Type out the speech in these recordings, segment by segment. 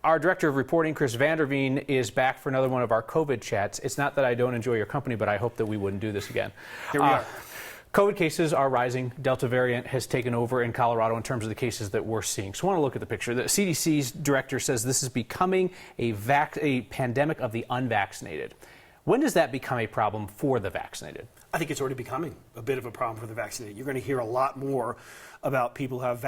Our director of reporting, Chris Vanderveen, is back for another one of our COVID chats. It's not that I don't enjoy your company, but I hope that we wouldn't do this again. Here we are. COVID cases are rising. Delta variant has taken over in Colorado in terms of the cases that we're seeing. So I want to look at the picture. The CDC's director says this is becoming a pandemic of the unvaccinated. When does that become a problem for the vaccinated? I think it's already becoming a bit of a problem for the vaccinated. You're going to hear a lot more about people who have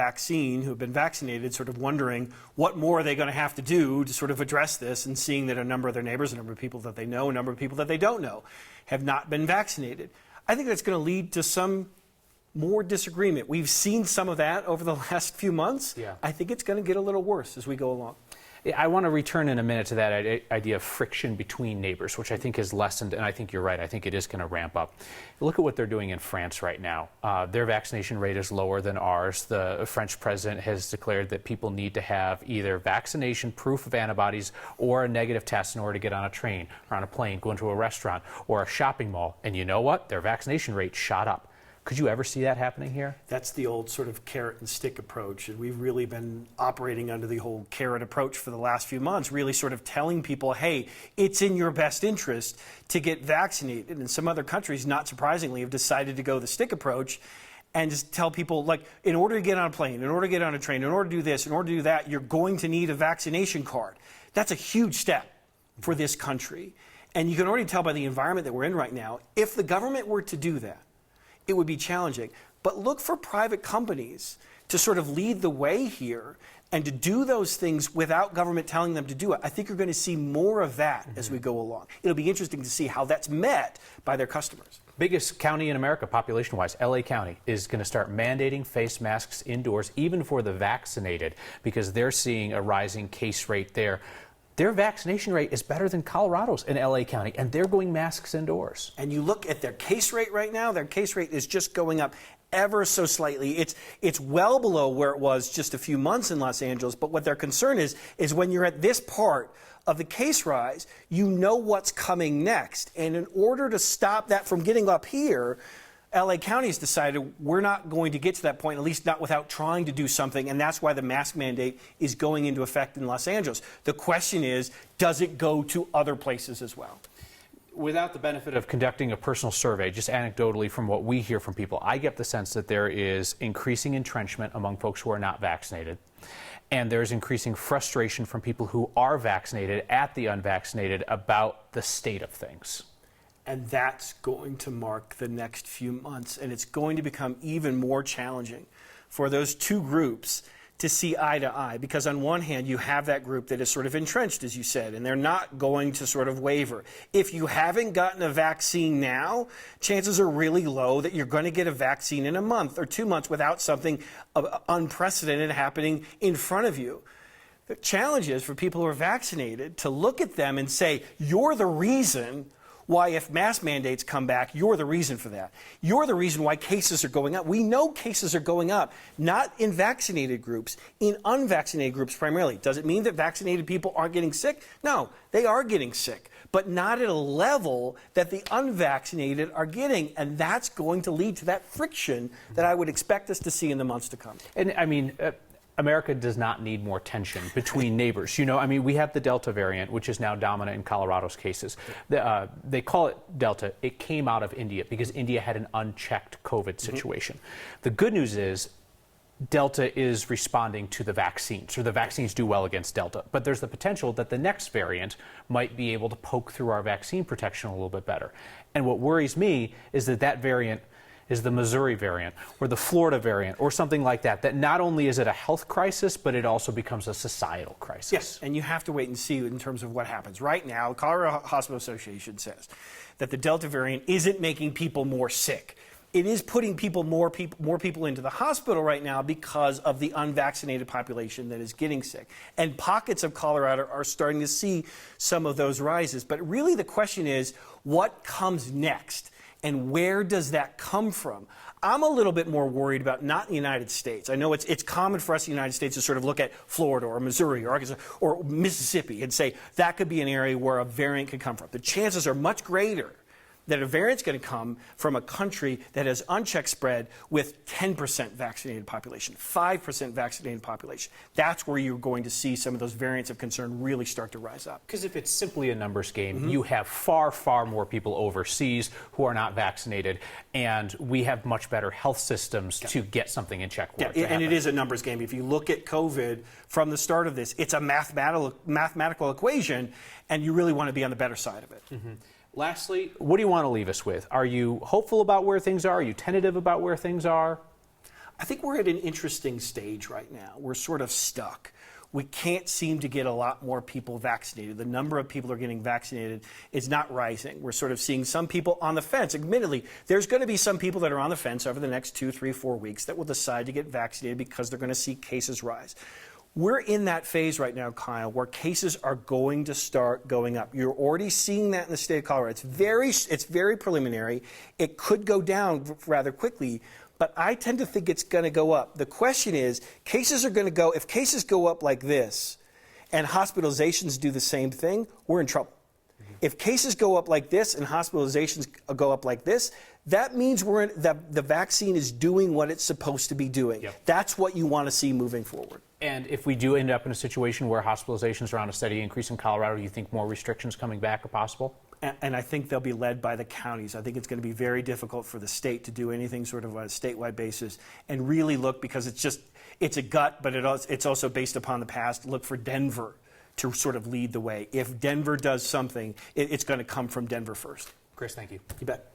been vaccinated, sort of wondering what more are they going to have to do to sort of address this, and seeing that a number of their neighbors, a number of people that they know, a number of people that they don't know have not been vaccinated. I think that's going to lead to some more disagreement. We've seen some of that over the last few months. Yeah. I think it's going to get a little worse as we go along. I want to return in a minute to that idea of friction between neighbors, which I think has lessened, and I think you're right. I think it is going to ramp up. Look at what they're doing in France right now. Their vaccination rate is lower than ours. The French president has declared that people need to have either vaccination proof of antibodies or a negative test in order to get on a train or on a plane, go into a restaurant or a shopping mall. And you know what? Their vaccination rate shot up. Could you ever see that happening here? That's the old sort of carrot and stick approach. And we've really been operating under the whole carrot approach for the last few months, really sort of telling people, hey, it's in your best interest to get vaccinated. And some other countries, not surprisingly, have decided to go the stick approach and just tell people, like, in order to get on a plane, in order to get on a train, in order to do this, in order to do that, you're going to need a vaccination card. That's a huge step for this country. And you can already tell by the environment that we're in right now, if the government were to do that, it would be challenging. But look for private companies to sort of lead the way here and to do those things without government telling them to do it. I think you're going to see more of that as we go along. It'll be interesting to see how that's met by their customers. Biggest county in America, population-wise, LA County, is going to start mandating face masks indoors, even for the vaccinated, because they're seeing a rising case rate there. Their vaccination rate is better than Colorado's in LA County, and they're going masks indoors. And you look at their case rate right now, their case rate is just going up ever so slightly. It's well below where it was just a few months in Los Angeles, but what their concern is when you're at this part of the case rise, you know what's coming next. And in order to stop that from getting up here, LA County has decided we're not going to get to that point, at least not without trying to do something, and that's why the mask mandate is going into effect in Los Angeles. The question is, does it go to other places as well? Without the benefit of conducting a personal survey, just anecdotally from what we hear from people, I get the sense that there is increasing entrenchment among folks who are not vaccinated, and there's increasing frustration from people who are vaccinated at the unvaccinated about the state of things. And that's going to mark the next few months. And it's going to become even more challenging for those two groups to see eye to eye. Because on one hand, you have that group that is sort of entrenched, as you said, and they're not going to sort of waver. If you haven't gotten a vaccine now, chances are really low that you're going to get a vaccine in a month or 2 months without something unprecedented happening in front of you. The challenge is for people who are vaccinated to look at them and say, you're the reason why, if mask mandates come back, you're the reason for that. You're the reason why cases are going up. We know cases are going up, not in vaccinated groups, in unvaccinated groups primarily. Does it mean that vaccinated people aren't getting sick? No, they are getting sick, but not at a level that the unvaccinated are getting. And that's going to lead to that friction that I would expect us to see in the months to come. And I mean, America does not need more tension between neighbors. You know, I mean, we have the Delta variant, which is now dominant in Colorado's cases. They call it Delta. It came out of India because India had an unchecked COVID situation. The good news is Delta is responding to the vaccine. So the vaccines do well against Delta. But there's the potential that the next variant might be able to poke through our vaccine protection a little bit better. And what worries me is that variant is the Missouri variant or the Florida variant or something like that, that not only is it a health crisis, but it also becomes a societal crisis. Yes, and you have to wait and see in terms of what happens. Right now, the Colorado Hospital Association says that the Delta variant isn't making people more sick. It is putting more people into the hospital right now because of the unvaccinated population that is getting sick. And pockets of Colorado are starting to see some of those rises. But really the question is, what comes next? And where does that come from? I'm a little bit more worried about not in the United States. I know it's common for us in the United States to sort of look at Florida or Missouri or Arkansas or Mississippi and say that could be an area where a variant could come from. The chances are much greater that a variant's going to come from a country that has unchecked spread with 10% vaccinated population, 5% vaccinated population. That's where you're going to see some of those variants of concern really start to rise up. Because if it's simply a numbers game, you have far, far more people overseas who are not vaccinated, and we have much better health systems to get something in check. And it is a numbers game. If you look at COVID from the start of this, it's a mathematical equation, and you really want to be on the better side of it. Lastly, what do you want to leave us with? Are you hopeful about where things are? Are you tentative about where things are? I think we're at an interesting stage right now. We're sort of stuck. We can't seem to get a lot more people vaccinated. The number of people who are getting vaccinated is not rising. We're sort of seeing some people on the fence. Admittedly, there's going to be some people that are on the fence over the next 2, 3, 4 weeks that will decide to get vaccinated because they're going to see cases rise. We're in that phase right now, Kyle, where cases are going to start going up. You're already seeing that in the state of Colorado. It's very preliminary. It could go down rather quickly, but I tend to think it's going to go up. The question is, cases are going to go, if cases go up like this and hospitalizations do the same thing, we're in trouble. If cases go up like this and hospitalizations go up like this, that means the vaccine is doing what it's supposed to be doing. Yep. That's what you want to see moving forward. And if we do end up in a situation where hospitalizations are on a steady increase in Colorado, do you think more restrictions coming back are possible? And I think they'll be led by the counties. I think it's going to be very difficult for the state to do anything sort of on a statewide basis and really look, because it's a gut, but it's also based upon the past, look for Denver to sort of lead the way. If Denver does something, it's going to come from Denver first. Chris, thank you. You bet.